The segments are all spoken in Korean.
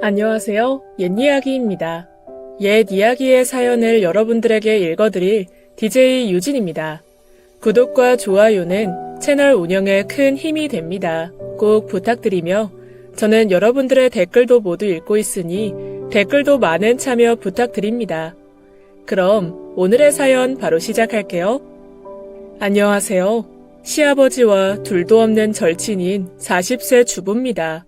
안녕하세요. 옛이야기입니다. 옛 이야기의 사연을 여러분들에게 읽어드릴 DJ 유진입니다. 구독과 좋아요는 채널 운영에 큰 힘이 됩니다. 꼭 부탁드리며 저는 여러분들의 댓글도 모두 읽고 있으니 댓글도 많은 참여 부탁드립니다. 그럼 오늘의 사연 바로 시작할게요. 안녕하세요. 시아버지와 둘도 없는 절친인 40세 주부입니다.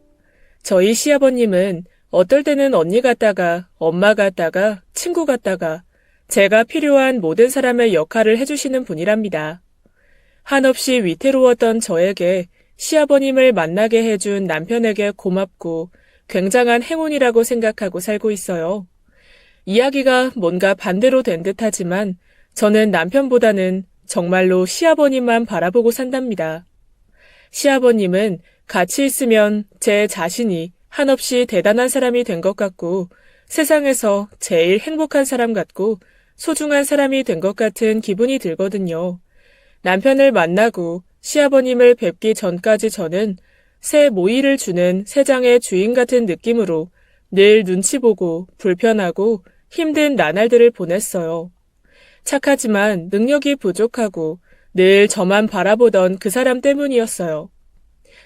저희 시아버님은 어떨 때는 언니 같다가 엄마 같다가 친구 같다가 제가 필요한 모든 사람의 역할을 해주시는 분이랍니다. 한없이 위태로웠던 저에게 시아버님을 만나게 해준 남편에게 고맙고 굉장한 행운이라고 생각하고 살고 있어요. 이야기가 뭔가 반대로 된 듯하지만 저는 남편보다는 정말로 시아버님만 바라보고 산답니다. 시아버님은 같이 있으면 제 자신이 한없이 대단한 사람이 된 것 같고 세상에서 제일 행복한 사람 같고 소중한 사람이 된 것 같은 기분이 들거든요. 남편을 만나고 시아버님을 뵙기 전까지 저는 새 모이를 주는 새장의 주인 같은 느낌으로 늘 눈치 보고 불편하고 힘든 나날들을 보냈어요. 착하지만 능력이 부족하고 늘 저만 바라보던 그 사람 때문이었어요.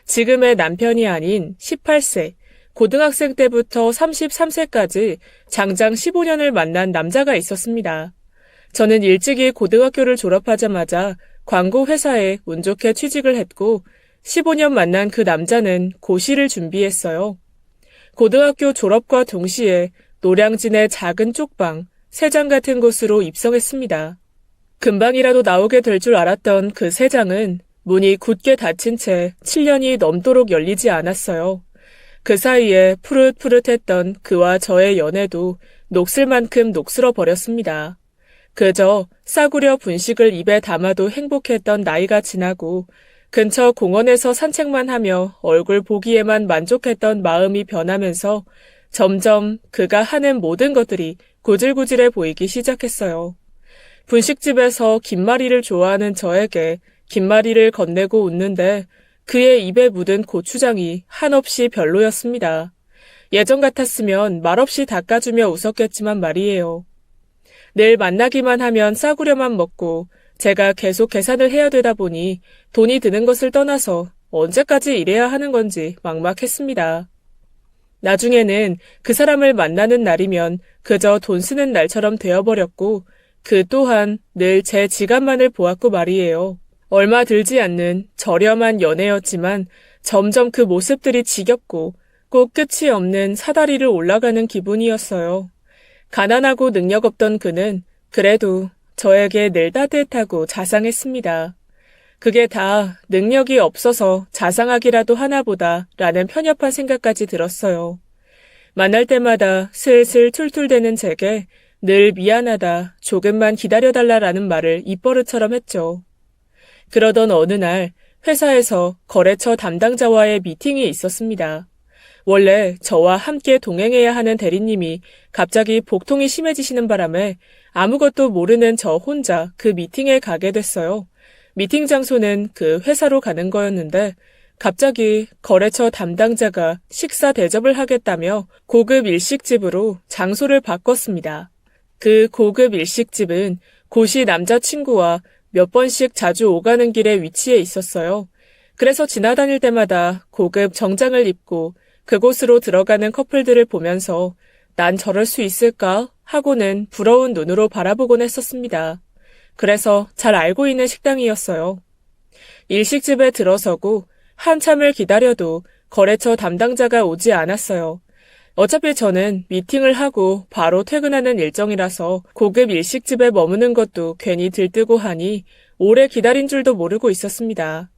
지금의 남편이 아닌 18세, 고등학생 때부터 33세까지 장장 15년을 만난 남자가 있었습니다. 저는 일찍이 고등학교를 졸업하자마자 광고회사에 운 좋게 취직을 했고 15년 만난 그 남자는 고시를 준비했어요. 고등학교 졸업과 동시에 노량진의 작은 쪽방, 새장 같은 곳으로 입성했습니다. 금방이라도 나오게 될 줄 알았던 그 새장은 문이 굳게 닫힌 채 7년이 넘도록 열리지 않았어요. 그 사이에 푸릇푸릇했던 그와 저의 연애도 녹슬 만큼 녹슬어 버렸습니다. 그저 싸구려 분식을 입에 담아도 행복했던 나이가 지나고 근처 공원에서 산책만 하며 얼굴 보기에만 만족했던 마음이 변하면서 점점 그가 하는 모든 것들이 구질구질해 보이기 시작했어요. 분식집에서 김말이를 좋아하는 저에게 김말이를 건네고 웃는데 그의 입에 묻은 고추장이 한없이 별로였습니다. 예전 같았으면 말없이 닦아주며 웃었겠지만 말이에요. 늘 만나기만 하면 싸구려만 먹고 제가 계속 계산을 해야 되다 보니 돈이 드는 것을 떠나서 언제까지 이래야 하는 건지 막막했습니다. 나중에는 그 사람을 만나는 날이면 그저 돈 쓰는 날처럼 되어버렸고 그 또한 늘 제 지갑만을 보았고 말이에요. 얼마 들지 않는 저렴한 연애였지만 점점 그 모습들이 지겹고 꼭 끝이 없는 사다리를 올라가는 기분이었어요. 가난하고 능력 없던 그는 그래도 저에게 늘 따뜻하고 자상했습니다. 그게 다 능력이 없어서 자상하기라도 하나보다 라는 편협한 생각까지 들었어요. 만날 때마다 슬슬 툴툴대는 제게 늘 미안하다, 조금만 기다려달라라는 말을 입버릇처럼 했죠. 그러던 어느 날 회사에서 거래처 담당자와의 미팅이 있었습니다. 원래 저와 함께 동행해야 하는 대리님이 갑자기 복통이 심해지시는 바람에 아무것도 모르는 저 혼자 그 미팅에 가게 됐어요. 미팅 장소는 그 회사로 가는 거였는데 갑자기 거래처 담당자가 식사 대접을 하겠다며 고급 일식집으로 장소를 바꿨습니다. 그 고급 일식집은 고시 남자친구와 몇 번씩 자주 오가는 길에 위치해 있었어요. 그래서 지나다닐 때마다 고급 정장을 입고 그곳으로 들어가는 커플들을 보면서 난 저럴 수 있을까 하고는 부러운 눈으로 바라보곤 했었습니다. 그래서 잘 알고 있는 식당이었어요. 일식집에 들어서고 한참을 기다려도 거래처 담당자가 오지 않았어요. 어차피 저는 미팅을 하고 바로 퇴근하는 일정이라서 고급 일식집에 머무는 것도 괜히 들뜨고 하니 오래 기다린 줄도 모르고 있었습니다.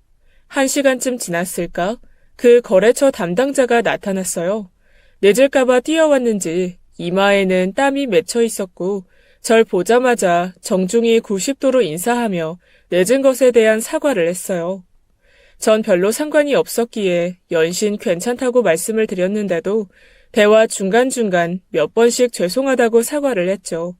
1시간쯤 지났을까? 그 거래처 담당자가 나타났어요. 늦을까봐 뛰어왔는지 이마에는 땀이 맺혀 있었고 절 보자마자 정중히 90도로 인사하며 늦은 것에 대한 사과를 했어요. 전 별로 상관이 없었기에 연신 괜찮다고 말씀을 드렸는데도 대화 중간중간 몇 번씩 죄송하다고 사과를 했죠.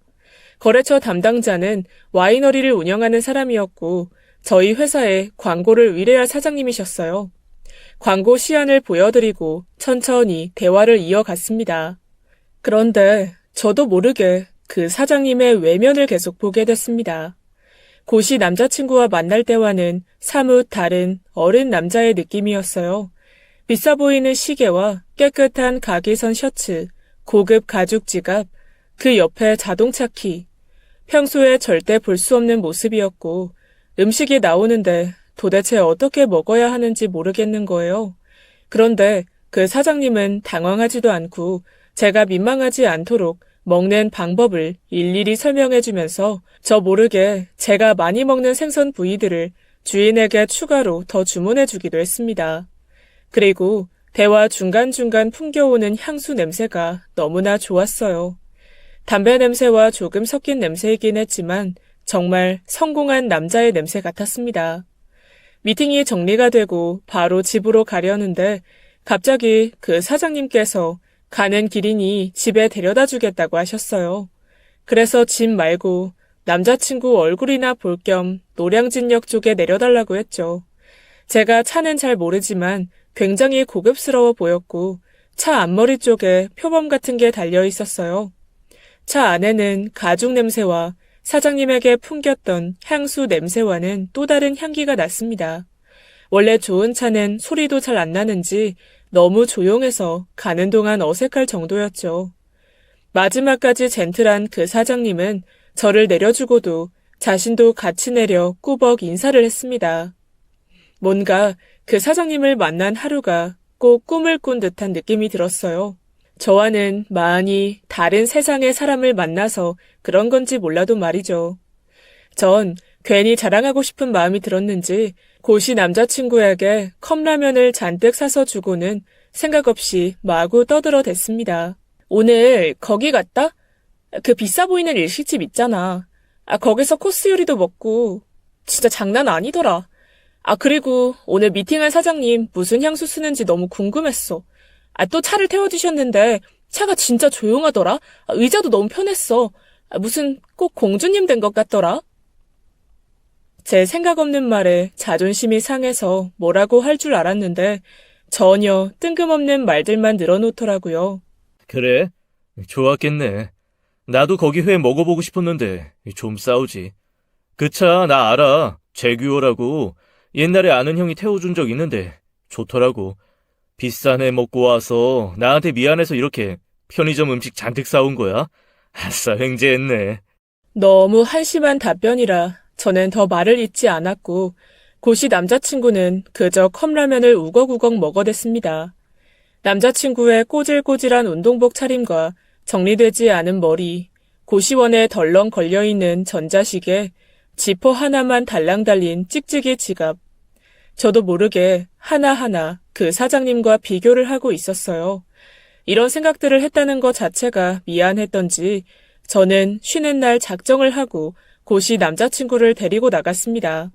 거래처 담당자는 와이너리를 운영하는 사람이었고 저희 회사에 광고를 의뢰할 사장님이셨어요. 광고 시안을 보여드리고 천천히 대화를 이어갔습니다. 그런데 저도 모르게 그 사장님의 외면을 계속 보게 됐습니다. 고시 남자친구와 만날 때와는 사뭇 다른 어른 남자의 느낌이었어요. 비싸 보이는 시계와 깨끗한 가기선 셔츠, 고급 가죽 지갑, 그 옆에 자동차 키. 평소에 절대 볼 수 없는 모습이었고 음식이 나오는데 도대체 어떻게 먹어야 하는지 모르겠는 거예요. 그런데 그 사장님은 당황하지도 않고 제가 민망하지 않도록 먹는 방법을 일일이 설명해 주면서 저 모르게 제가 많이 먹는 생선 부위들을 주인에게 추가로 더 주문해 주기도 했습니다. 그리고 대화 중간중간 풍겨오는 향수 냄새가 너무나 좋았어요. 담배 냄새와 조금 섞인 냄새이긴 했지만 정말 성공한 남자의 냄새 같았습니다. 미팅이 정리가 되고 바로 집으로 가려는데 갑자기 그 사장님께서 가는 길이니 집에 데려다 주겠다고 하셨어요. 그래서 집 말고 남자친구 얼굴이나 볼 겸 노량진역 쪽에 내려달라고 했죠. 제가 차는 잘 모르지만 굉장히 고급스러워 보였고 차 앞머리 쪽에 표범 같은 게 달려 있었어요. 차 안에는 가죽 냄새와 사장님에게 풍겼던 향수 냄새와는 또 다른 향기가 났습니다. 원래 좋은 차는 소리도 잘 안 나는지 너무 조용해서 가는 동안 어색할 정도였죠. 마지막까지 젠틀한 그 사장님은 저를 내려주고도 자신도 같이 내려 꾸벅 인사를 했습니다. 뭔가 그 사장님을 만난 하루가 꼭 꿈을 꾼 듯한 느낌이 들었어요. 저와는 많이 다른 세상의 사람을 만나서 그런 건지 몰라도 말이죠. 전 괜히 자랑하고 싶은 마음이 들었는지 고시 남자친구에게 컵라면을 잔뜩 사서 주고는 생각 없이 마구 떠들어댔습니다. 오늘 거기 갔다? 그 비싸 보이는 일식집 있잖아. 거기서 코스 요리도 먹고 진짜 장난 아니더라. 그리고 오늘 미팅한 사장님 무슨 향수 쓰는지 너무 궁금했어. 또 차를 태워주셨는데 차가 진짜 조용하더라. 의자도 너무 편했어. 무슨 꼭 공주님 된 것 같더라. 제 생각 없는 말에 자존심이 상해서 뭐라고 할 줄 알았는데 전혀 뜬금없는 말들만 늘어놓더라고요. 그래? 좋았겠네. 나도 거기 회 먹어보고 싶었는데 좀 싸우지. 그 차 나 알아. 제규어라고. 옛날에 아는 형이 태워준 적 있는데 좋더라고. 비싼 회 먹고 와서 나한테 미안해서 이렇게 편의점 음식 잔뜩 싸온 거야? 아싸, 횡재했네. 너무 한심한 답변이라 저는 더 말을 잇지 않았고 고시 남자친구는 그저 컵라면을 우걱우걱 먹어댔습니다. 남자친구의 꼬질꼬질한 운동복 차림과 정리되지 않은 머리, 고시원에 덜렁 걸려있는 전자시계, 지퍼 하나만 달랑 달린 찍찍이 지갑. 저도 모르게 하나하나 그 사장님과 비교를 하고 있었어요. 이런 생각들을 했다는 것 자체가 미안했던지 저는 쉬는 날 작정을 하고 고시 남자친구를 데리고 나갔습니다.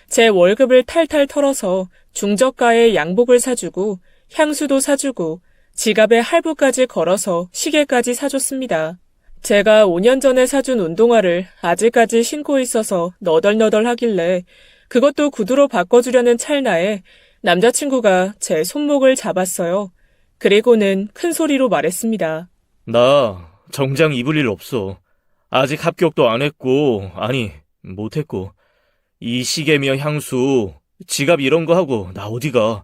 제 월급을 탈탈 털어서 중저가의 양복을 사주고 향수도 사주고 지갑에 할부까지 걸어서 시계까지 사줬습니다. 제가 5년 전에 사준 운동화를 아직까지 신고 있어서 너덜너덜 하길래 그것도 구두로 바꿔주려는 찰나에 남자친구가 제 손목을 잡았어요. 그리고는 큰 소리로 말했습니다. 나 정장 입을 일 없어. 아직 합격도 안 했고, 아니, 못했고. 이 시계며 향수, 지갑 이런 거 하고 나 어디 가?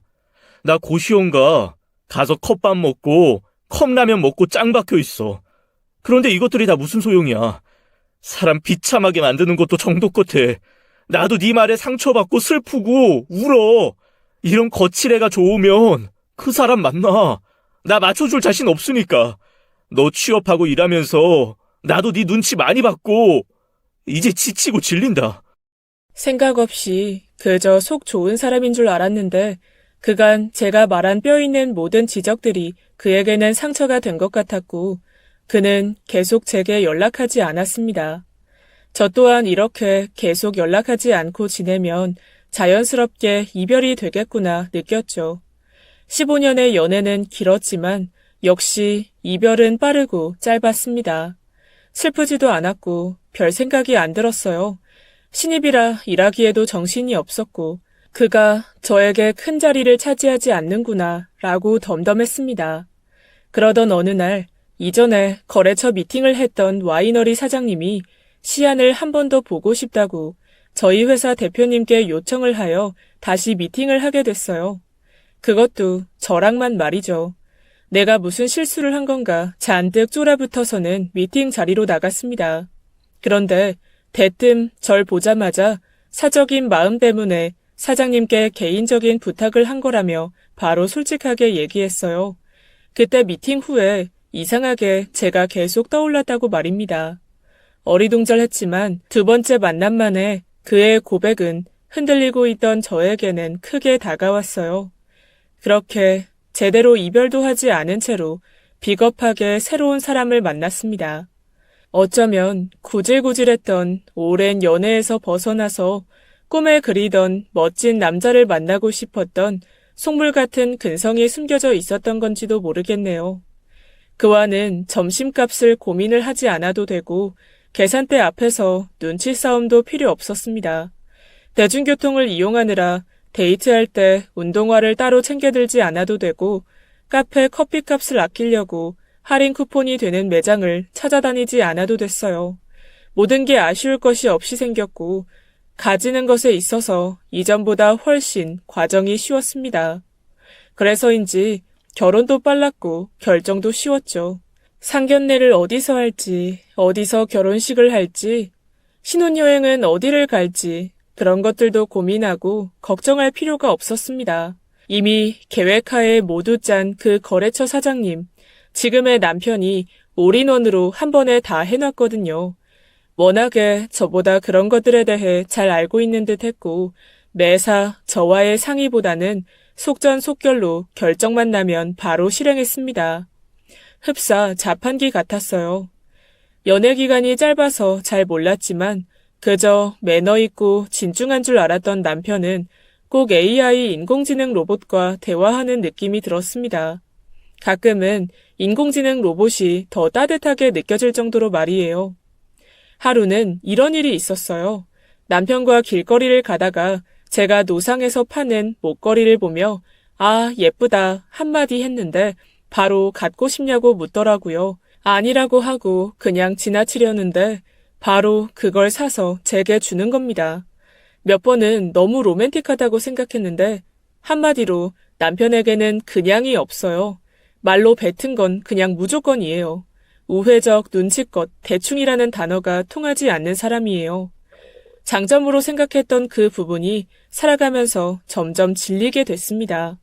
나 고시원 가. 가서 컵밥 먹고 컵라면 먹고 짱 박혀 있어. 그런데 이것들이 다 무슨 소용이야. 사람 비참하게 만드는 것도 정도 끝에 나도 네 말에 상처받고 슬프고 울어. 이런 거칠 애가 좋으면 그 사람 만나. 나 맞춰줄 자신 없으니까. 너 취업하고 일하면서 나도 네 눈치 많이 받고 이제 지치고 질린다. 생각 없이 그저 속 좋은 사람인 줄 알았는데 그간 제가 말한 뼈 있는 모든 지적들이 그에게는 상처가 된 것 같았고 그는 계속 제게 연락하지 않았습니다. 저 또한 이렇게 계속 연락하지 않고 지내면 자연스럽게 이별이 되겠구나 느꼈죠. 15년의 연애는 길었지만 역시 이별은 빠르고 짧았습니다. 슬프지도 않았고 별 생각이 안 들었어요. 신입이라 일하기에도 정신이 없었고 그가 저에게 큰 자리를 차지하지 않는구나 라고 덤덤했습니다. 그러던 어느 날 이전에 거래처 미팅을 했던 와이너리 사장님이 시안을 한 번 더 보고 싶다고 저희 회사 대표님께 요청을 하여 다시 미팅을 하게 됐어요. 그것도 저랑만 말이죠. 내가 무슨 실수를 한 건가 잔뜩 쫄아붙어서는 미팅 자리로 나갔습니다. 그런데 대뜸 절 보자마자 사적인 마음 때문에 사장님께 개인적인 부탁을 한 거라며 바로 솔직하게 얘기했어요. 그때 미팅 후에 이상하게 제가 계속 떠올랐다고 말입니다. 어리둥절했지만 두 번째 만남 만에 그의 고백은 흔들리고 있던 저에게는 크게 다가왔어요. 그렇게 제대로 이별도 하지 않은 채로 비겁하게 새로운 사람을 만났습니다. 어쩌면 구질구질했던 오랜 연애에서 벗어나서 꿈에 그리던 멋진 남자를 만나고 싶었던 속물 같은 근성이 숨겨져 있었던 건지도 모르겠네요. 그와는 점심값을 고민을 하지 않아도 되고 계산대 앞에서 눈치 싸움도 필요 없었습니다. 대중교통을 이용하느라 데이트할 때 운동화를 따로 챙겨들지 않아도 되고 카페 커피값을 아끼려고 할인 쿠폰이 되는 매장을 찾아다니지 않아도 됐어요. 모든 게 아쉬울 것이 없이 생겼고 가지는 것에 있어서 이전보다 훨씬 과정이 쉬웠습니다. 그래서인지 결혼도 빨랐고 결정도 쉬웠죠. 상견례를 어디서 할지, 어디서 결혼식을 할지, 신혼여행은 어디를 갈지 그런 것들도 고민하고 걱정할 필요가 없었습니다. 이미 계획하에 모두 짠 그 거래처 사장님, 지금의 남편이 올인원으로 한 번에 다 해놨거든요. 워낙에 저보다 그런 것들에 대해 잘 알고 있는 듯 했고 매사 저와의 상의보다는 속전속결로 결정만 나면 바로 실행했습니다. 흡사 자판기 같았어요. 연애 기간이 짧아서 잘 몰랐지만 그저 매너 있고 진중한 줄 알았던 남편은 꼭 AI 인공지능 로봇과 대화하는 느낌이 들었습니다. 가끔은 인공지능 로봇이 더 따뜻하게 느껴질 정도로 말이에요. 하루는 이런 일이 있었어요. 남편과 길거리를 가다가 제가 노상에서 파는 목걸이를 보며 아, 예쁘다 한마디 했는데 바로 갖고 싶냐고 묻더라고요. 아니라고 하고 그냥 지나치려는데 바로 그걸 사서 제게 주는 겁니다. 몇 번은 너무 로맨틱하다고 생각했는데 한마디로 남편에게는 그냥이 없어요. 말로 뱉은 건 그냥 무조건이에요. 우회적, 눈치껏, 대충이라는 단어가 통하지 않는 사람이에요. 장점으로 생각했던 그 부분이 살아가면서 점점 질리게 됐습니다.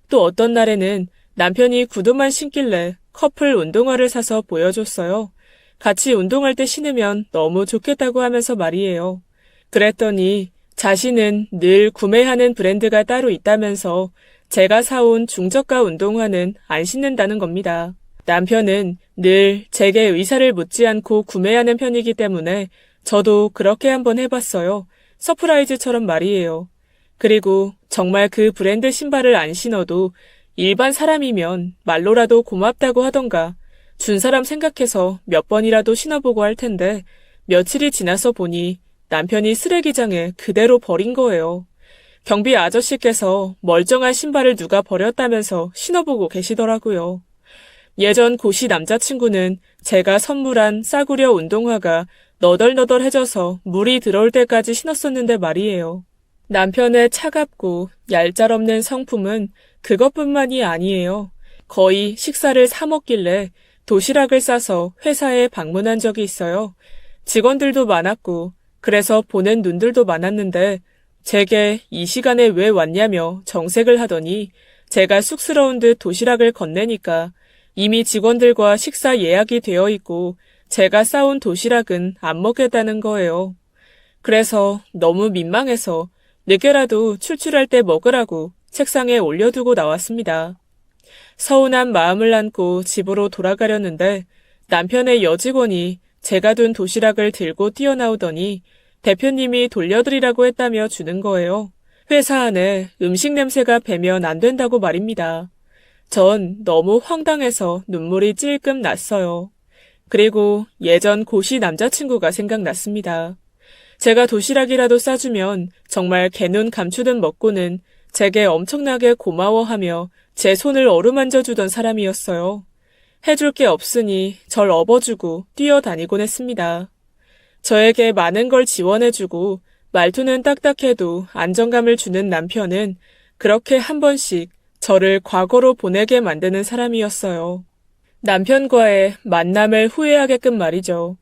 또 어떤 날에는 남편이 구두만 신길래 커플 운동화를 사서 보여줬어요. 같이 운동할 때 신으면 너무 좋겠다고 하면서 말이에요. 그랬더니 자신은 늘 구매하는 브랜드가 따로 있다면서 제가 사온 중저가 운동화는 안 신는다는 겁니다. 남편은 늘 제게 의사를 묻지 않고 구매하는 편이기 때문에 저도 그렇게 한번 해봤어요. 서프라이즈처럼 말이에요. 그리고 정말 그 브랜드 신발을 안 신어도 일반 사람이면 말로라도 고맙다고 하던가 준 사람 생각해서 몇 번이라도 신어보고 할 텐데 며칠이 지나서 보니 남편이 쓰레기장에 그대로 버린 거예요. 경비 아저씨께서 멀쩡한 신발을 누가 버렸다면서 신어보고 계시더라고요. 예전 고시 남자친구는 제가 선물한 싸구려 운동화가 너덜너덜해져서 물이 들어올 때까지 신었었는데 말이에요. 남편의 차갑고 얄짤없는 성품은 그것뿐만이 아니에요. 거의 식사를 사 먹길래 도시락을 싸서 회사에 방문한 적이 있어요. 직원들도 많았고 그래서 보낸 눈들도 많았는데 제게 이 시간에 왜 왔냐며 정색을 하더니 제가 쑥스러운 듯 도시락을 건네니까 이미 직원들과 식사 예약이 되어 있고 제가 싸온 도시락은 안 먹겠다는 거예요. 그래서 너무 민망해서 늦게라도 출출할 때 먹으라고 책상에 올려두고 나왔습니다. 서운한 마음을 안고 집으로 돌아가려는데 남편의 여직원이 제가 둔 도시락을 들고 뛰어나오더니 대표님이 돌려드리라고 했다며 주는 거예요. 회사 안에 음식 냄새가 배면 안 된다고 말입니다. 전 너무 황당해서 눈물이 찔끔 났어요. 그리고 예전 고시 남자친구가 생각났습니다. 제가 도시락이라도 싸주면 정말 개눈 감추듯 먹고는 제게 엄청나게 고마워하며 제 손을 어루만져 주던 사람이었어요. 해줄 게 없으니 절 업어주고 뛰어다니곤 했습니다. 저에게 많은 걸 지원해주고 말투는 딱딱해도 안정감을 주는 남편은 그렇게 한 번씩 저를 과거로 보내게 만드는 사람이었어요. 남편과의 만남을 후회하게끔 말이죠.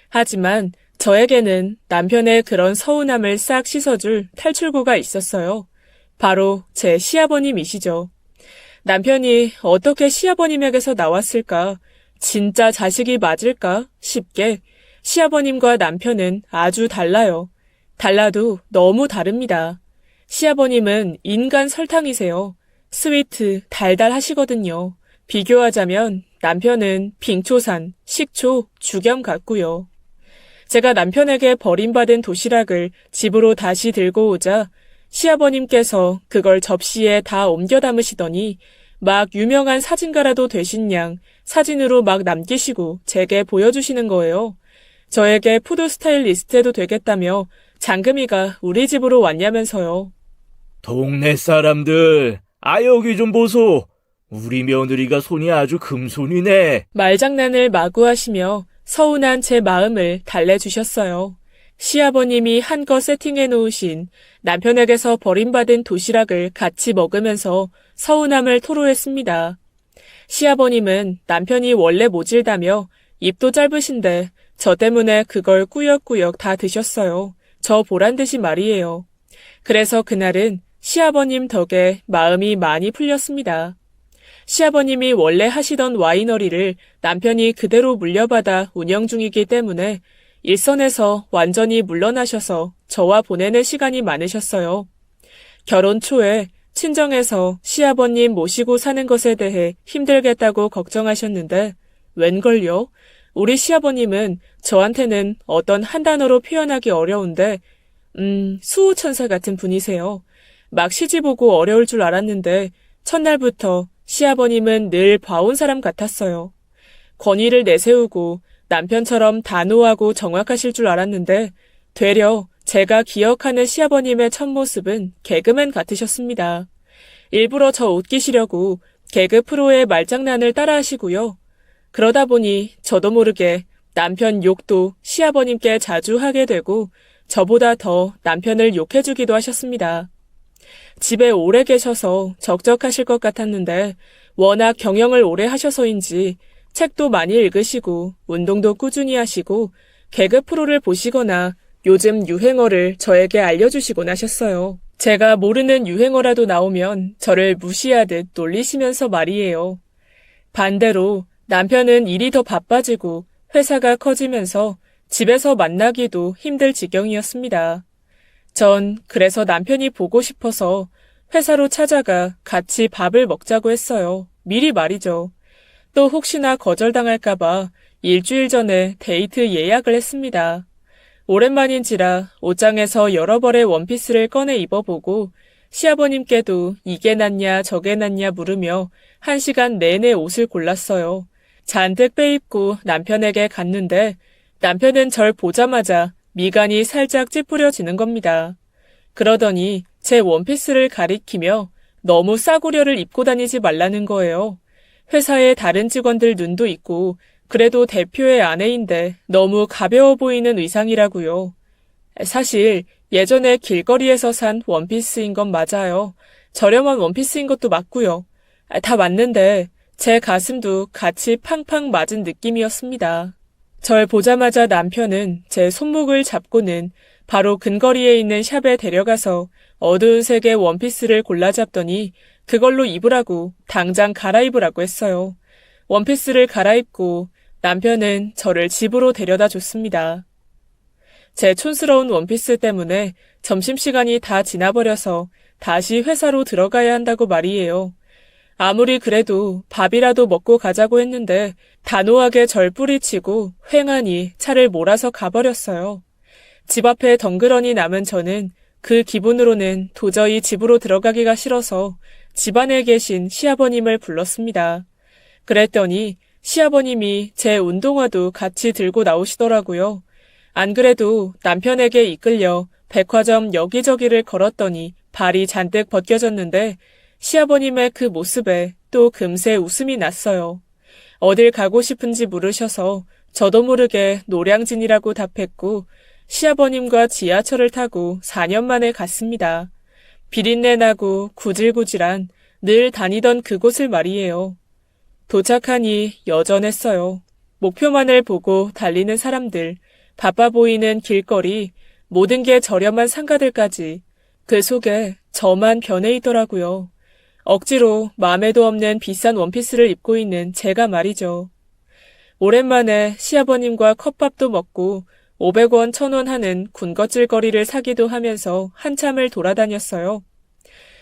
하지만 저에게는 남편의 그런 서운함을 싹 씻어줄 탈출구가 있었어요. 바로 제 시아버님이시죠. 남편이 어떻게 시아버님에게서 나왔을까? 진짜 자식이 맞을까? 싶게 시아버님과 남편은 아주 달라요. 달라도 너무 다릅니다. 시아버님은 인간 설탕이세요. 스위트, 달달하시거든요. 비교하자면 남편은 빙초산, 식초, 죽염 같고요. 제가 남편에게 버림받은 도시락을 집으로 다시 들고 오자 시아버님께서 그걸 접시에 다 옮겨 담으시더니 막 유명한 사진가라도 되신 양 사진으로 막 남기시고 제게 보여주시는 거예요. 저에게 푸드 스타일리스트 해도 되겠다며 장금이가 우리 집으로 왔냐면서요. 동네 사람들, 여기 좀 보소. 우리 며느리가 손이 아주 금손이네. 말장난을 마구 하시며 서운한 제 마음을 달래주셨어요. 시아버님이 한껏 세팅해 놓으신 남편에게서 버림받은 도시락을 같이 먹으면서 서운함을 토로했습니다. 시아버님은 남편이 원래 모질다며 입도 짧으신데 저 때문에 그걸 꾸역꾸역 다 드셨어요. 저 보란 듯이 말이에요. 그래서 그날은 시아버님 덕에 마음이 많이 풀렸습니다. 시아버님이 원래 하시던 와이너리를 남편이 그대로 물려받아 운영 중이기 때문에 일선에서 완전히 물러나셔서 저와 보내는 시간이 많으셨어요. 결혼 초에 친정에서 시아버님 모시고 사는 것에 대해 힘들겠다고 걱정하셨는데 웬걸요? 우리 시아버님은 저한테는 어떤 한 단어로 표현하기 어려운데 수호천사 같은 분이세요. 막 시집오고 어려울 줄 알았는데 첫날부터 시아버님은 늘 봐온 사람 같았어요. 권위를 내세우고 남편처럼 단호하고 정확하실 줄 알았는데 되려 제가 기억하는 시아버님의 첫 모습은 개그맨 같으셨습니다. 일부러 저 웃기시려고 개그 프로의 말장난을 따라하시고요. 그러다 보니 저도 모르게 남편 욕도 시아버님께 자주 하게 되고 저보다 더 남편을 욕해주기도 하셨습니다. 집에 오래 계셔서 적적하실 것 같았는데 워낙 경영을 오래 하셔서인지 책도 많이 읽으시고 운동도 꾸준히 하시고 개그 프로를 보시거나 요즘 유행어를 저에게 알려주시곤 하셨어요. 제가 모르는 유행어라도 나오면 저를 무시하듯 놀리시면서 말이에요. 반대로 남편은 일이 더 바빠지고 회사가 커지면서 집에서 만나기도 힘들 지경이었습니다. 전 그래서 남편이 보고 싶어서 회사로 찾아가 같이 밥을 먹자고 했어요. 미리 말이죠. 또 혹시나 거절당할까봐 일주일 전에 데이트 예약을 했습니다. 오랜만인지라 옷장에서 여러 벌의 원피스를 꺼내 입어보고 시아버님께도 이게 낫냐 저게 낫냐 물으며 1시간 내내 옷을 골랐어요. 잔뜩 빼입고 남편에게 갔는데 남편은 절 보자마자 미간이 살짝 찌푸려지는 겁니다. 그러더니 제 원피스를 가리키며 너무 싸구려를 입고 다니지 말라는 거예요. 회사에 다른 직원들 눈도 있고 그래도 대표의 아내인데 너무 가벼워 보이는 의상이라고요. 사실 예전에 길거리에서 산 원피스인 건 맞아요. 저렴한 원피스인 것도 맞고요. 다 맞는데 제 가슴도 같이 팡팡 맞은 느낌이었습니다. 절 보자마자 남편은 제 손목을 잡고는 바로 근거리에 있는 샵에 데려가서 어두운 색의 원피스를 골라 잡더니 그걸로 입으라고 당장 갈아입으라고 했어요. 원피스를 갈아입고 남편은 저를 집으로 데려다 줬습니다. 제 촌스러운 원피스 때문에 점심시간이 다 지나버려서 다시 회사로 들어가야 한다고 말이에요. 아무리 그래도 밥이라도 먹고 가자고 했는데 단호하게 절 뿌리치고 횡하니 차를 몰아서 가버렸어요. 집 앞에 덩그러니 남은 저는 그 기분으로는 도저히 집으로 들어가기가 싫어서 집안에 계신 시아버님을 불렀습니다. 그랬더니 시아버님이 제 운동화도 같이 들고 나오시더라고요. 안 그래도 남편에게 이끌려 백화점 여기저기를 걸었더니 발이 잔뜩 벗겨졌는데 시아버님의 그 모습에 또 금세 웃음이 났어요. 어딜 가고 싶은지 물으셔서 저도 모르게 노량진이라고 답했고 시아버님과 지하철을 타고 4년 만에 갔습니다. 비린내 나고 구질구질한 늘 다니던 그곳을 말이에요. 도착하니 여전했어요. 목표만을 보고 달리는 사람들, 바빠 보이는 길거리, 모든 게 저렴한 상가들까지 그 속에 저만 변해 있더라고요. 억지로 마음에도 없는 비싼 원피스를 입고 있는 제가 말이죠. 오랜만에 시아버님과 컵밥도 먹고 500원, 1000원 하는 군것질거리를 사기도 하면서 한참을 돌아다녔어요.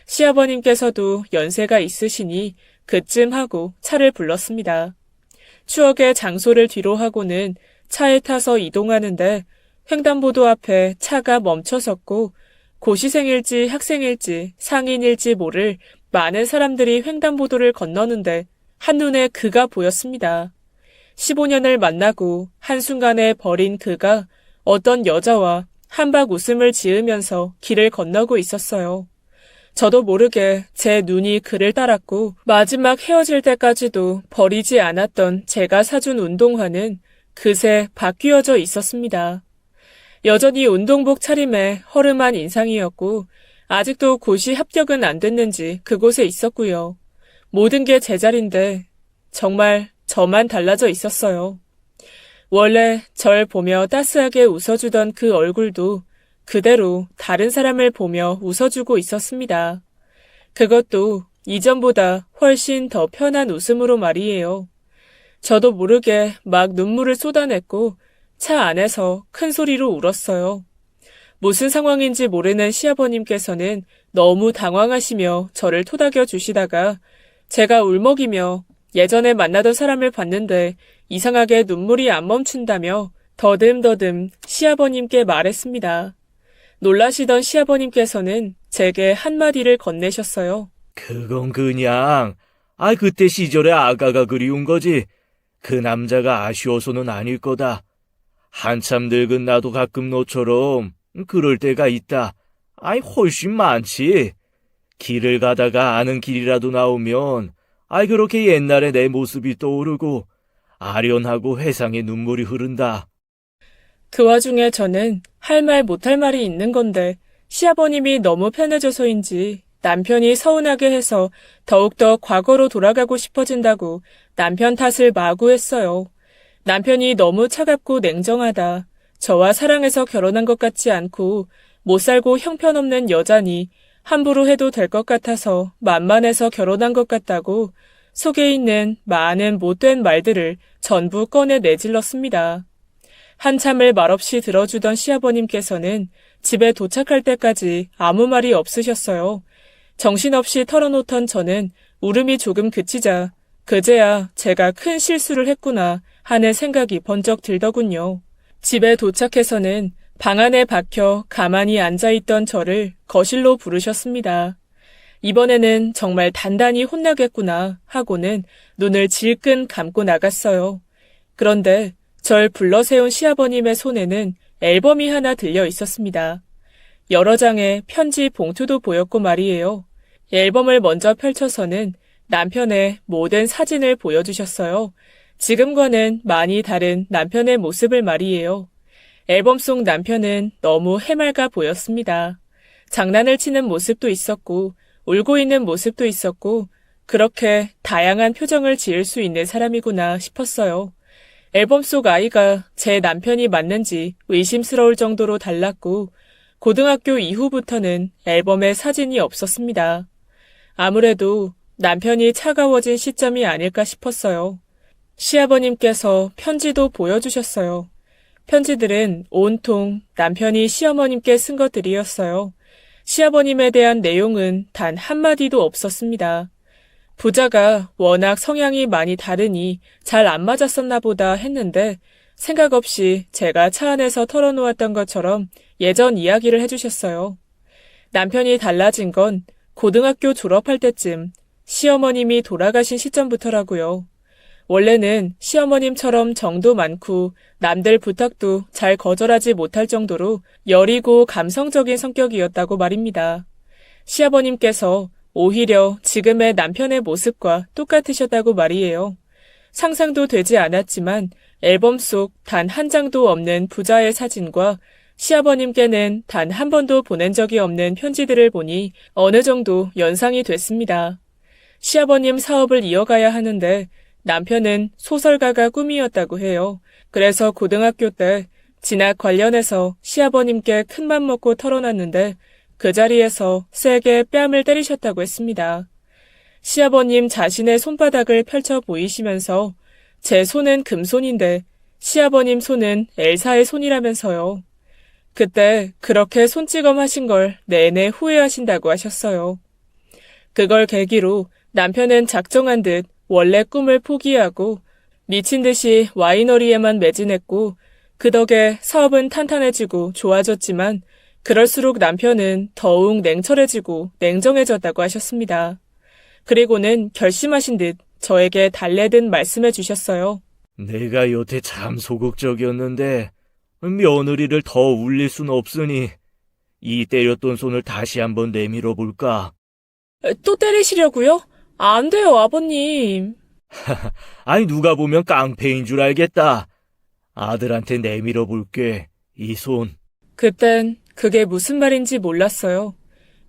시아버님께서도 연세가 있으시니 그쯤 하고 차를 불렀습니다. 추억의 장소를 뒤로 하고는 차에 타서 이동하는데 횡단보도 앞에 차가 멈춰섰고 고시생일지 학생일지 상인일지 모를 많은 사람들이 횡단보도를 건너는데 한눈에 그가 보였습니다. 15년을 만나고 한순간에 버린 그가 어떤 여자와 한박 웃음을 지으면서 길을 건너고 있었어요. 저도 모르게 제 눈이 그를 따랐고 마지막 헤어질 때까지도 버리지 않았던 제가 사준 운동화는 그새 바뀌어져 있었습니다. 여전히 운동복 차림에 허름한 인상이었고 아직도 고시 합격은 안 됐는지 그곳에 있었고요. 모든 게 제자리인데 정말 저만 달라져 있었어요. 원래 절 보며 따스하게 웃어주던 그 얼굴도 그대로 다른 사람을 보며 웃어주고 있었습니다. 그것도 이전보다 훨씬 더 편한 웃음으로 말이에요. 저도 모르게 막 눈물을 쏟아냈고 차 안에서 큰 소리로 울었어요. 무슨 상황인지 모르는 시아버님께서는 너무 당황하시며 저를 토닥여 주시다가 제가 울먹이며 예전에 만나던 사람을 봤는데 이상하게 눈물이 안 멈춘다며 더듬더듬 시아버님께 말했습니다. 놀라시던 시아버님께서는 제게 한마디를 건네셨어요. 그건 그냥, 그때 시절의 아가가 그리운 거지. 그 남자가 아쉬워서는 아닐 거다. 한참 늙은 나도 가끔 너처럼 그럴 때가 있다. 훨씬 많지. 길을 가다가 아는 길이라도 나오면, 그렇게 옛날에 내 모습이 떠오르고, 아련하고 회상의 눈물이 흐른다. 그 와중에 저는 할 말 못할 말이 있는 건데 시아버님이 너무 편해져서인지 남편이 서운하게 해서 더욱더 과거로 돌아가고 싶어진다고 남편 탓을 마구 했어요. 남편이 너무 차갑고 냉정하다. 저와 사랑해서 결혼한 것 같지 않고 못 살고 형편없는 여자니 함부로 해도 될 것 같아서 만만해서 결혼한 것 같다고 속에 있는 많은 못된 말들을 전부 꺼내 내질렀습니다. 한참을 말없이 들어주던 시아버님께서는 집에 도착할 때까지 아무 말이 없으셨어요. 정신없이 털어놓던 저는 울음이 조금 그치자 그제야 제가 큰 실수를 했구나 하는 생각이 번쩍 들더군요. 집에 도착해서는 방 안에 박혀 가만히 앉아있던 저를 거실로 부르셨습니다. 이번에는 정말 단단히 혼나겠구나 하고는 눈을 질끈 감고 나갔어요. 그런데 절 불러세운 시아버님의 손에는 앨범이 하나 들려 있었습니다. 여러 장의 편지 봉투도 보였고 말이에요. 앨범을 먼저 펼쳐서는 남편의 모든 사진을 보여주셨어요. 지금과는 많이 다른 남편의 모습을 말이에요. 앨범 속 남편은 너무 해맑아 보였습니다. 장난을 치는 모습도 있었고 울고 있는 모습도 있었고 그렇게 다양한 표정을 지을 수 있는 사람이구나 싶었어요. 앨범 속 아이가 제 남편이 맞는지 의심스러울 정도로 달랐고 고등학교 이후부터는 앨범에 사진이 없었습니다. 아무래도 남편이 차가워진 시점이 아닐까 싶었어요. 시아버님께서 편지도 보여주셨어요. 편지들은 온통 남편이 시어머님께 쓴 것들이었어요. 시아버님에 대한 내용은 단 한마디도 없었습니다. 부자가 워낙 성향이 많이 다르니 잘 안 맞았었나 보다 했는데 생각 없이 제가 차 안에서 털어놓았던 것처럼 예전 이야기를 해주셨어요. 남편이 달라진 건 고등학교 졸업할 때쯤 시어머님이 돌아가신 시점부터라고요. 원래는 시어머님처럼 정도 많고 남들 부탁도 잘 거절하지 못할 정도로 여리고 감성적인 성격이었다고 말입니다. 시아버님께서 오히려 지금의 남편의 모습과 똑같으셨다고 말이에요. 상상도 되지 않았지만 앨범 속 단 한 장도 없는 부자의 사진과 시아버님께는 단 한 번도 보낸 적이 없는 편지들을 보니 어느 정도 연상이 됐습니다. 시아버님 사업을 이어가야 하는데 남편은 소설가가 꿈이었다고 해요. 그래서 고등학교 때 진학 관련해서 시아버님께 큰맘 먹고 털어놨는데 그 자리에서 세게 뺨을 때리셨다고 했습니다. 시아버님 자신의 손바닥을 펼쳐 보이시면서 제 손은 금손인데 시아버님 손은 엘사의 손이라면서요. 그때 그렇게 손찌검 하신 걸 내내 후회하신다고 하셨어요. 그걸 계기로 남편은 작정한 듯 원래 꿈을 포기하고 미친 듯이 와이너리에만 매진했고 그 덕에 사업은 탄탄해지고 좋아졌지만 그럴수록 남편은 더욱 냉철해지고 냉정해졌다고 하셨습니다. 그리고는 결심하신 듯 저에게 달래듯 말씀해 주셨어요. 내가 여태 참 소극적이었는데 며느리를 더 울릴 순 없으니 이 때렸던 손을 다시 한번 내밀어 볼까? 또 때리시려고요? 안 돼요, 아버님. 아니 누가 보면 깡패인 줄 알겠다. 아들한테 내밀어 볼게, 이 손. 그땐 그게 무슨 말인지 몰랐어요.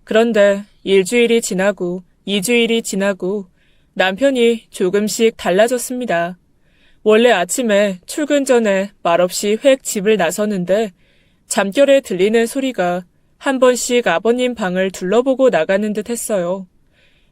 그런데 일주일이 지나고 2주일이 지나고 남편이 조금씩 달라졌습니다. 원래 아침에 출근 전에 말없이 획 집을 나서는데 잠결에 들리는 소리가 한 번씩 아버님 방을 둘러보고 나가는 듯 했어요.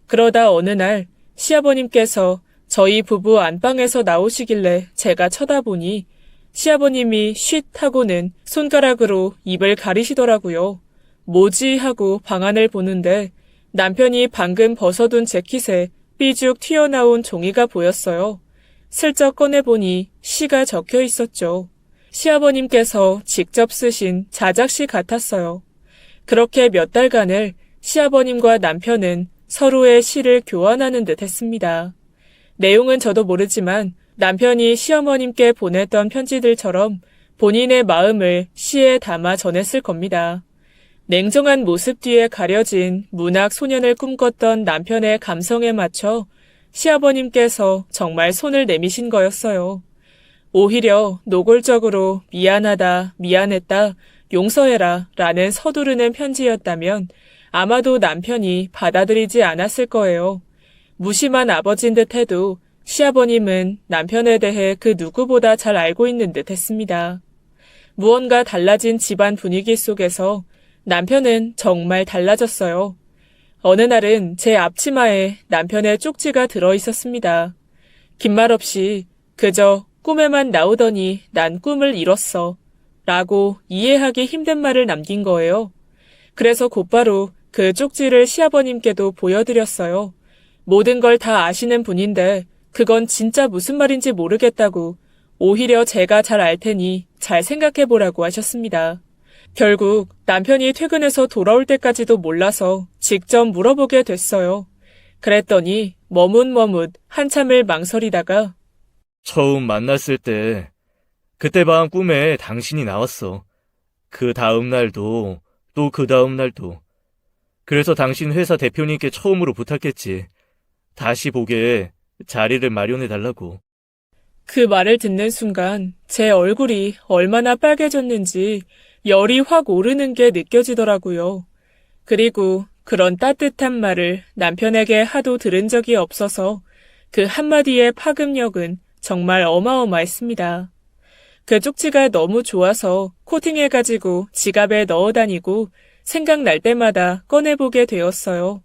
그러다 어느 날 시아버님께서 저희 부부 안방에서 나오시길래 제가 쳐다보니 시아버님이 쉿 하고는 손가락으로 입을 가리시더라고요. 뭐지 하고 방안을 보는데 남편이 방금 벗어둔 재킷에 삐죽 튀어나온 종이가 보였어요. 슬쩍 꺼내보니 시가 적혀 있었죠. 시아버님께서 직접 쓰신 자작시 같았어요. 그렇게 몇 달간을 시아버님과 남편은 서로의 시를 교환하는 듯 했습니다. 내용은 저도 모르지만 남편이 시어머님께 보냈던 편지들처럼 본인의 마음을 시에 담아 전했을 겁니다. 냉정한 모습 뒤에 가려진 문학 소년을 꿈꿨던 남편의 감성에 맞춰 시아버님께서 정말 손을 내미신 거였어요. 오히려 노골적으로 미안하다, 미안했다, 용서해라 라는 서두르는 편지였다면 아마도 남편이 받아들이지 않았을 거예요. 무심한 아버지인 듯 해도 시아버님은 남편에 대해 그 누구보다 잘 알고 있는 듯 했습니다. 무언가 달라진 집안 분위기 속에서 남편은 정말 달라졌어요. 어느 날은 제 앞치마에 남편의 쪽지가 들어 있었습니다. 긴 말 없이 그저 꿈에만 나오더니 난 꿈을 이뤘어 라고 이해하기 힘든 말을 남긴 거예요. 그래서 곧바로 그 쪽지를 시아버님께도 보여드렸어요. 모든 걸 다 아시는 분인데 그건 진짜 무슨 말인지 모르겠다고 오히려 제가 잘 알 테니 잘 생각해보라고 하셨습니다. 결국 남편이 퇴근해서 돌아올 때까지도 몰라서 직접 물어보게 됐어요. 그랬더니 머뭇머뭇 한참을 망설이다가 처음 만났을 때 그때 밤 꿈에 당신이 나왔어. 그 다음 날도 또 그 다음 날도. 그래서 당신 회사 대표님께 처음으로 부탁했지. 다시 보게 자리를 마련해달라고. 그 말을 듣는 순간 제 얼굴이 얼마나 빨개졌는지 열이 확 오르는 게 느껴지더라고요. 그리고 그런 따뜻한 말을 남편에게 하도 들은 적이 없어서 그 한마디의 파급력은 정말 어마어마했습니다. 그 쪽지가 너무 좋아서 코팅해가지고 지갑에 넣어 다니고 생각날 때마다 꺼내보게 되었어요.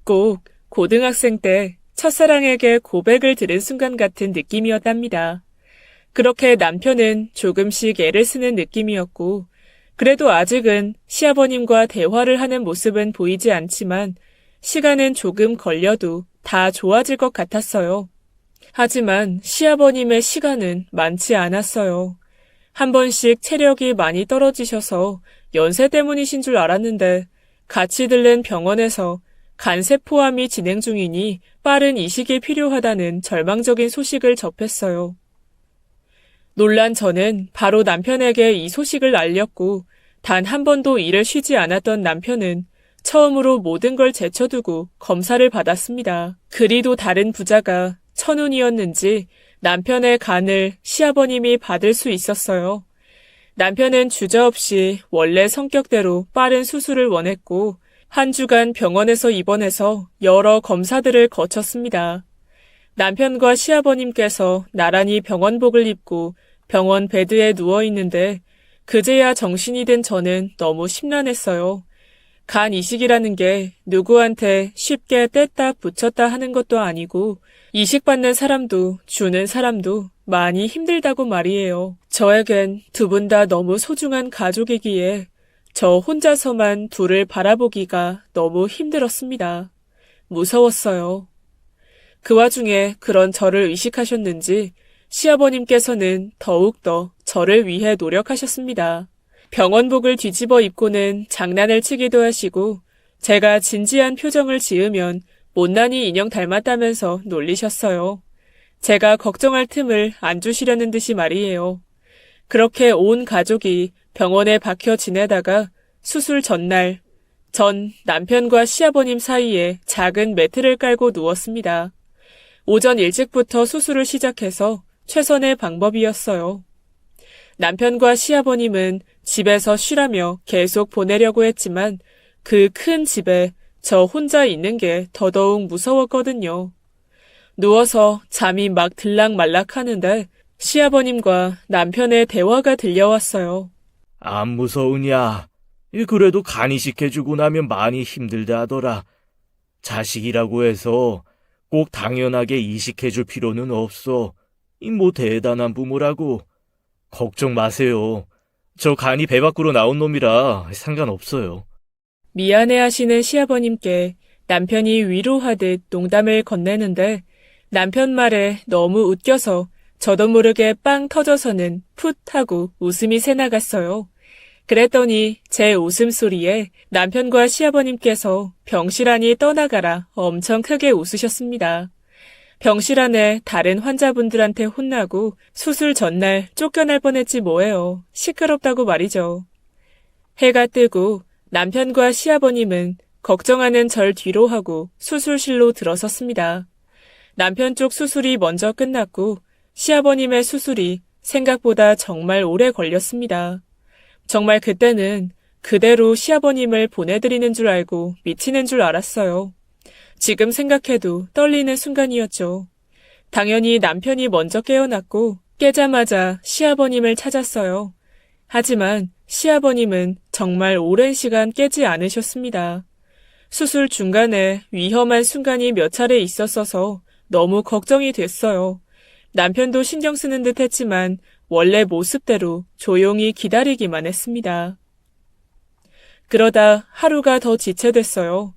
꼭 고등학생 때 첫사랑에게 고백을 들은 순간 같은 느낌이었답니다. 그렇게 남편은 조금씩 애를 쓰는 느낌이었고 그래도 아직은 시아버님과 대화를 하는 모습은 보이지 않지만 시간은 조금 걸려도 다 좋아질 것 같았어요. 하지만 시아버님의 시간은 많지 않았어요. 한 번씩 체력이 많이 떨어지셔서 연세 때문이신 줄 알았는데 같이 들른 병원에서 간세포암이 진행 중이니 빠른 이식이 필요하다는 절망적인 소식을 접했어요. 놀란 저는 바로 남편에게 이 소식을 알렸고 단 한 번도 일을 쉬지 않았던 남편은 처음으로 모든 걸 제쳐두고 검사를 받았습니다. 그리도 다른 부자가 천운이었는지 남편의 간을 시아버님이 받을 수 있었어요. 남편은 주저없이 원래 성격대로 빠른 수술을 원했고 한 주간 병원에서 입원해서 여러 검사들을 거쳤습니다. 남편과 시아버님께서 나란히 병원복을 입고 병원 베드에 누워있는데 그제야 정신이 든 저는 너무 심란했어요. 간 이식이라는 게 누구한테 쉽게 뗐다 붙였다 하는 것도 아니고 이식받는 사람도 주는 사람도 많이 힘들다고 말이에요. 저에겐 두 분 다 너무 소중한 가족이기에 저 혼자서만 둘을 바라보기가 너무 힘들었습니다. 무서웠어요. 그 와중에 그런 저를 의식하셨는지 시아버님께서는 더욱더 저를 위해 노력하셨습니다. 병원복을 뒤집어 입고는 장난을 치기도 하시고 제가 진지한 표정을 지으면 못난이 인형 닮았다면서 놀리셨어요. 제가 걱정할 틈을 안 주시려는 듯이 말이에요. 그렇게 온 가족이 병원에 박혀 지내다가 수술 전날 전 남편과 시아버님 사이에 작은 매트를 깔고 누웠습니다. 오전 일찍부터 수술을 시작해서 최선의 방법이었어요. 남편과 시아버님은 집에서 쉬라며 계속 보내려고 했지만 그 큰 집에 저 혼자 있는 게 더더욱 무서웠거든요. 누워서 잠이 막 들락말락 하는데 시아버님과 남편의 대화가 들려왔어요. 안 무서우냐? 그래도 간 이식해주고 나면 많이 힘들다 하더라. 자식이라고 해서 꼭 당연하게 이식해줄 필요는 없어. 뭐 대단한 부모라고. 걱정 마세요. 저 간이 배 밖으로 나온 놈이라 상관없어요. 미안해하시는 시아버님께 남편이 위로하듯 농담을 건네는데 남편 말에 너무 웃겨서 저도 모르게 빵 터져서는 풋 하고 웃음이 새나갔어요. 그랬더니 제 웃음소리에 남편과 시아버님께서 병실 안이 떠나가라 엄청 크게 웃으셨습니다. 병실 안에 다른 환자분들한테 혼나고 수술 전날 쫓겨날 뻔했지 뭐예요. 시끄럽다고 말이죠. 해가 뜨고 남편과 시아버님은 걱정하는 절 뒤로 하고 수술실로 들어섰습니다. 남편 쪽 수술이 먼저 끝났고 시아버님의 수술이 생각보다 정말 오래 걸렸습니다. 정말 그때는 그대로 시아버님을 보내드리는 줄 알고 미치는 줄 알았어요. 지금 생각해도 떨리는 순간이었죠. 당연히 남편이 먼저 깨어났고 깨자마자 시아버님을 찾았어요. 하지만 시아버님은 정말 오랜 시간 깨지 않으셨습니다. 수술 중간에 위험한 순간이 몇 차례 있었어서 너무 걱정이 됐어요. 남편도 신경 쓰는 듯 했지만 원래 모습대로 조용히 기다리기만 했습니다. 그러다 하루가 더 지체됐어요.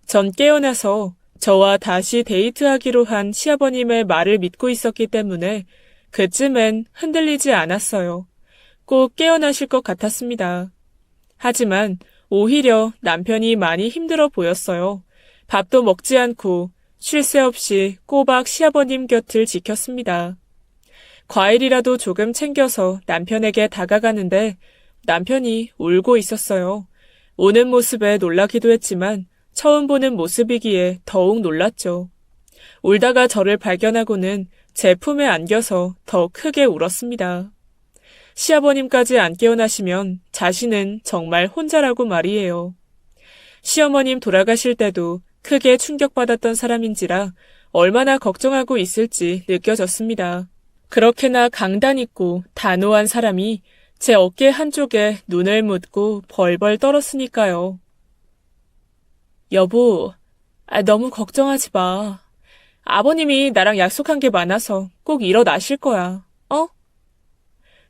전 깨어나서 저와 다시 데이트하기로 한 시아버님의 말을 믿고 있었기 때문에 그쯤엔 흔들리지 않았어요. 꼭 깨어나실 것 같았습니다. 하지만 오히려 남편이 많이 힘들어 보였어요. 밥도 먹지 않고 쉴 새 없이 꼬박 시아버님 곁을 지켰습니다. 과일이라도 조금 챙겨서 남편에게 다가가는데 남편이 울고 있었어요. 우는 모습에 놀라기도 했지만 처음 보는 모습이기에 더욱 놀랐죠. 울다가 저를 발견하고는 제 품에 안겨서 더 크게 울었습니다. 시아버님까지 안 깨어나시면 자신은 정말 혼자라고 말이에요. 시어머님 돌아가실 때도 크게 충격받았던 사람인지라 얼마나 걱정하고 있을지 느껴졌습니다. 그렇게나 강단 있고 단호한 사람이 제 어깨 한쪽에 눈을 묻고 벌벌 떨었으니까요. 여보, 너무 걱정하지 마. 아버님이 나랑 약속한 게 많아서 꼭 일어나실 거야. 어?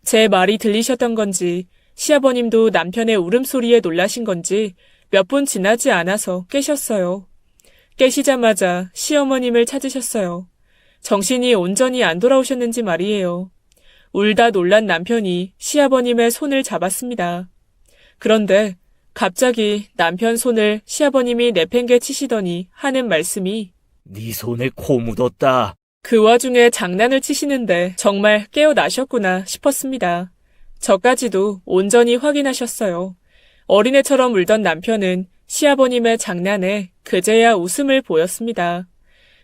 제 말이 들리셨던 건지 시아버님도 남편의 울음소리에 놀라신 건지 몇 분 지나지 않아서 깨셨어요. 깨시자마자 시어머님을 찾으셨어요. 정신이 온전히 안 돌아오셨는지 말이에요. 울다 놀란 남편이 시아버님의 손을 잡았습니다. 그런데 갑자기 남편 손을 시아버님이 내팽개 치시더니 하는 말씀이 네 손에 코 묻었다. 그 와중에 장난을 치시는데 정말 깨어나셨구나 싶었습니다. 저까지도 온전히 확인하셨어요. 어린애처럼 울던 남편은 시아버님의 장난에 그제야 웃음을 보였습니다.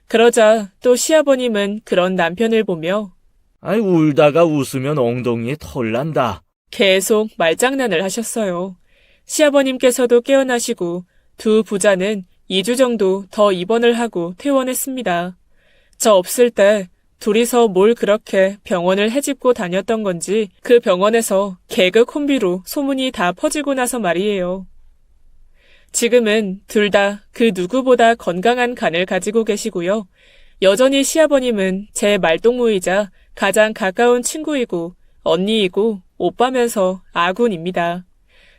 그러자 또 시아버님은 그런 남편을 보며 아이, 울다가 웃으면 엉덩이에 털 난다. 계속 말장난을 하셨어요. 시아버님께서도 깨어나시고 두 부자는 2주 정도 더 입원을 하고 퇴원했습니다. 저 없을 때 둘이서 뭘 그렇게 병원을 헤집고 다녔던 건지 그 병원에서 개그 콤비로 소문이 다 퍼지고 나서 말이에요. 지금은 둘 다 그 누구보다 건강한 간을 가지고 계시고요. 여전히 시아버님은 제 말동무이자 가장 가까운 친구이고 언니이고 오빠면서 아군입니다.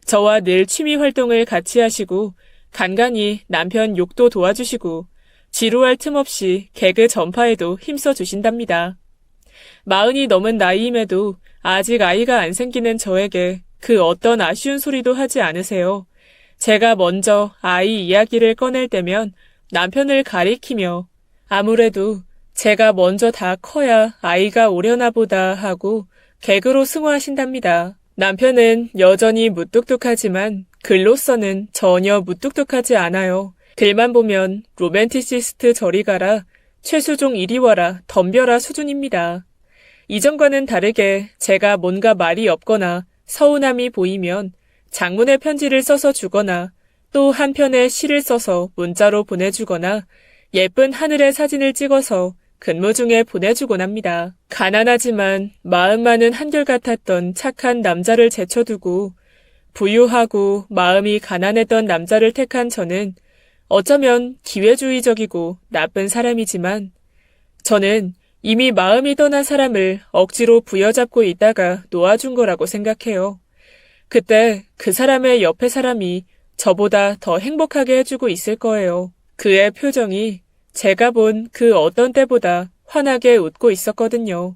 저와 늘 취미 활동을 같이 하시고 간간히 남편 욕도 도와주시고 지루할 틈 없이 개그 전파에도 힘써 주신답니다. 40이 넘은 나이임에도 아직 아이가 안 생기는 저에게 그 어떤 아쉬운 소리도 하지 않으세요. 제가 먼저 아이 이야기를 꺼낼 때면 남편을 가리키며 아무래도 제가 먼저 다 커야 아이가 오려나 보다 하고 개그로 승화하신답니다. 남편은 여전히 무뚝뚝하지만 글로서는 전혀 무뚝뚝하지 않아요. 글만 보면 로맨티시스트 저리 가라, 최수종 이리 와라, 덤벼라 수준입니다. 이전과는 다르게 제가 뭔가 말이 없거나 서운함이 보이면 장문의 편지를 써서 주거나 또 한 편의 시를 써서 문자로 보내주거나 예쁜 하늘의 사진을 찍어서 근무 중에 보내주곤 합니다. 가난하지만 마음만은 한결같았던 착한 남자를 제쳐두고 부유하고 마음이 가난했던 남자를 택한 저는 어쩌면 기회주의적이고 나쁜 사람이지만 저는 이미 마음이 떠난 사람을 억지로 부여잡고 있다가 놓아준 거라고 생각해요. 그때 그 사람의 옆에 사람이 저보다 더 행복하게 해주고 있을 거예요. 그의 표정이 제가 본 그 어떤 때보다 환하게 웃고 있었거든요.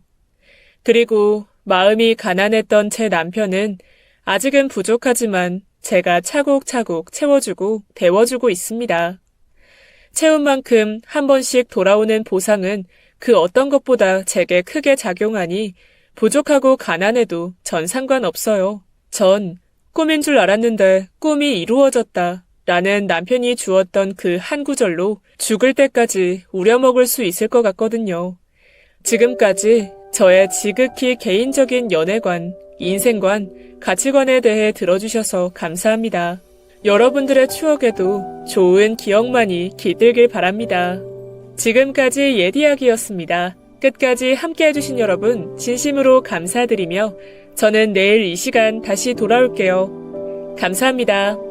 그리고 마음이 가난했던 제 남편은 아직은 부족하지만 제가 차곡차곡 채워주고 데워주고 있습니다. 채운 만큼 한 번씩 돌아오는 보상은 그 어떤 것보다 제게 크게 작용하니 부족하고 가난해도 전 상관없어요. 전 꿈인 줄 알았는데 꿈이 이루어졌다 라는 남편이 주었던 그 한 구절로 죽을 때까지 우려먹을 수 있을 것 같거든요. 지금까지 저의 지극히 개인적인 연애관, 인생관, 가치관에 대해 들어주셔서 감사합니다. 여러분들의 추억에도 좋은 기억만이 깃들길 바랍니다. 지금까지 옛이야기였습니다. 끝까지 함께 해주신 여러분 진심으로 감사드리며 저는 내일 이 시간 다시 돌아올게요. 감사합니다.